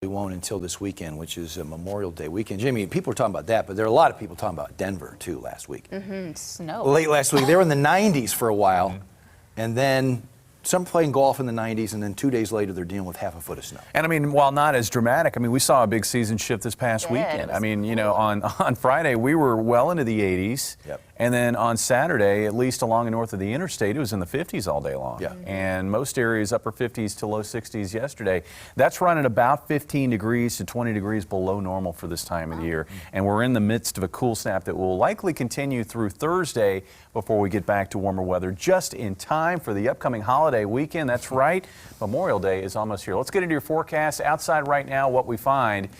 We won't until this weekend, which is a Memorial Day weekend. Jamie, people are talking about that, but there are a lot of people talking about Denver, too, last week. Snow. Late last week. They were in the 90s for a while, and then some playing golf in the 90s, and then 2 days later, they're dealing with half a foot of snow. And I mean, while not as dramatic, I mean, we saw a big season shift this past weekend. I mean, you know, on Friday, we were well into the 80s. Yep. And then on Saturday, at least along and north of the interstate, it was in the 50s all day long. Yeah. And most areas upper 50s to low 60s yesterday. That's running about 15 degrees to 20 degrees below normal for this time of the year. And we're in the midst of a cool snap that will likely continue through Thursday before we get back to warmer weather, just in time for the upcoming holiday weekend. That's right, Memorial Day is almost here. Let's get into your forecast. Outside right now, what we find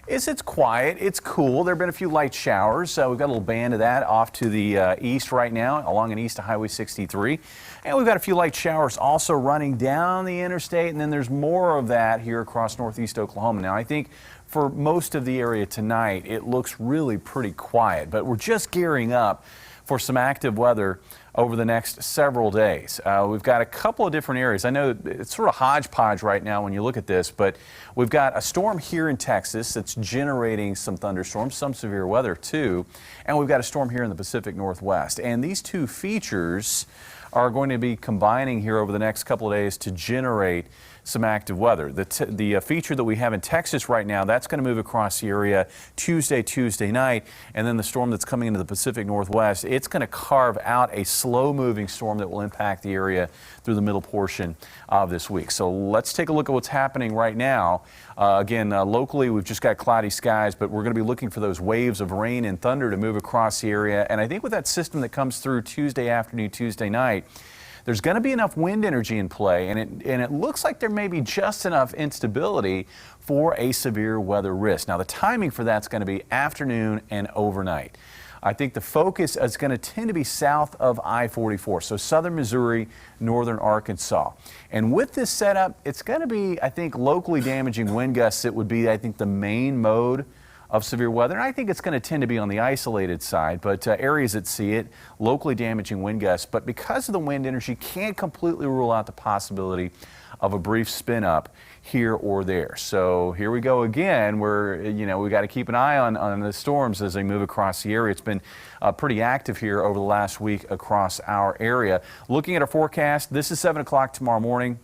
is it's quiet, it's cool. There have been a few light showers. We've got a little band of that off to the east right now, along and east of Highway 63. And we've got a few light showers also running down the interstate, and then there's more of that here across northeast Oklahoma. Now, I think for most of the area tonight, it looks really pretty quiet, but we're just gearing up for some active weather over the next several days. We've got a couple of different areas. I know it's sort of hodgepodge right now when you look at this, but we've got a storm here in Texas that's generating some thunderstorms, some severe weather too, and we've got a storm here in the Pacific Northwest. And these two features are going to be combining here over the next couple of days to generate some active weather. The feature that we have in Texas right now, that's going to move across the area Tuesday night, and then the storm that's coming into the Pacific Northwest, it's going to carve out a slow-moving storm that will impact the area through the middle portion of this week. So let's take a look at what's happening right now. Again, locally, we've just got cloudy skies, but we're going to be looking for those waves of rain and thunder to move across the area. And I think with that system that comes through Tuesday afternoon, Tuesday night, there's going to be enough wind energy in play, and it looks like there may be just enough instability for a severe weather risk. Now, the timing for that's going to be afternoon and overnight. I think the focus is going to tend to be south of I-44, so southern Missouri, northern Arkansas. And with this setup, it's going to be, I think, locally damaging wind gusts that would be, I think, the main mode of severe weather. And I think it's going to tend to be on the isolated side, but areas that see it, locally damaging wind gusts. But because of the wind energy, can't completely rule out the possibility of a brief spin up here or there. So here we go again, where we got to keep an eye on the storms as they move across the area. It's been pretty active here over the last week across our area. Looking at our forecast, this is 7 o'clock tomorrow morning.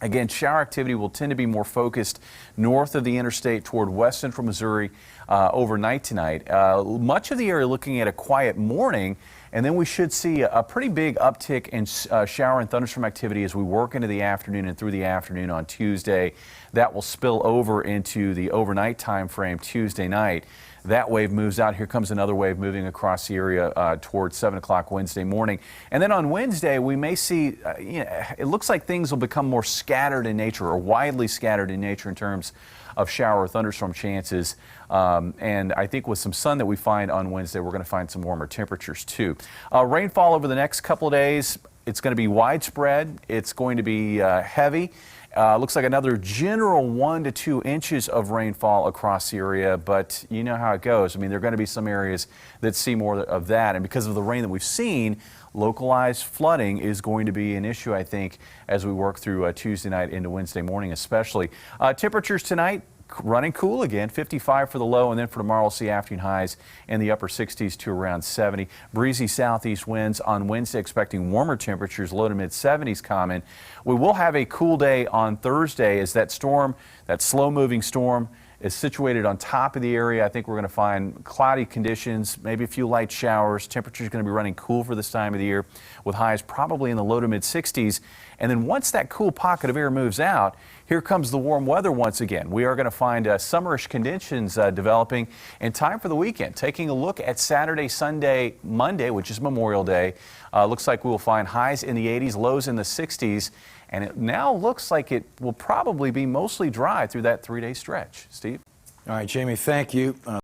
Again, shower activity will tend to be more focused north of the interstate toward west central Missouri overnight tonight. Much of the area looking at a quiet morning, and then we should see a pretty big uptick in shower and thunderstorm activity as we work into the afternoon and through the afternoon on Tuesday. That will spill over into the overnight time frame Tuesday night. That wave moves out. Here comes another wave moving across the area towards 7 o'clock Wednesday morning. And then on Wednesday, we may see, it looks like things will become more scattered in nature, or widely scattered in nature in terms of shower or thunderstorm chances. And I think with some sun that we find on Wednesday, we're going to find some warmer temperatures too. Rainfall over the next couple of days, it's going to be widespread. It's going to be heavy. Looks like another general 1 to 2 inches of rainfall across the area, but you know how it goes. I mean, there are going to be some areas that see more of that, and because of the rain that we've seen, localized flooding is going to be an issue, I think, as we work through Tuesday night into Wednesday morning especially. Temperatures tonight, running cool again, 55 for the low, and then for tomorrow we'll see afternoon highs in the upper 60s to around 70. Breezy southeast winds on Wednesday, expecting warmer temperatures, low to mid 70s common. We will have a cool day on Thursday as that storm, that slow moving storm, is situated on top of the area. I think we're going to find cloudy conditions, maybe a few light showers. Temperatures going to be running cool for this time of the year with highs probably in the low to mid 60s. And then once that cool pocket of air moves out, here comes the warm weather once again. We are going to find summerish conditions developing in time for the weekend. Taking a look at Saturday, Sunday, Monday, which is Memorial Day, looks like we will find highs in the 80s, lows in the 60s. And it now looks like it will probably be mostly dry through that 3-day stretch. Steve? All right, Jamie, thank you.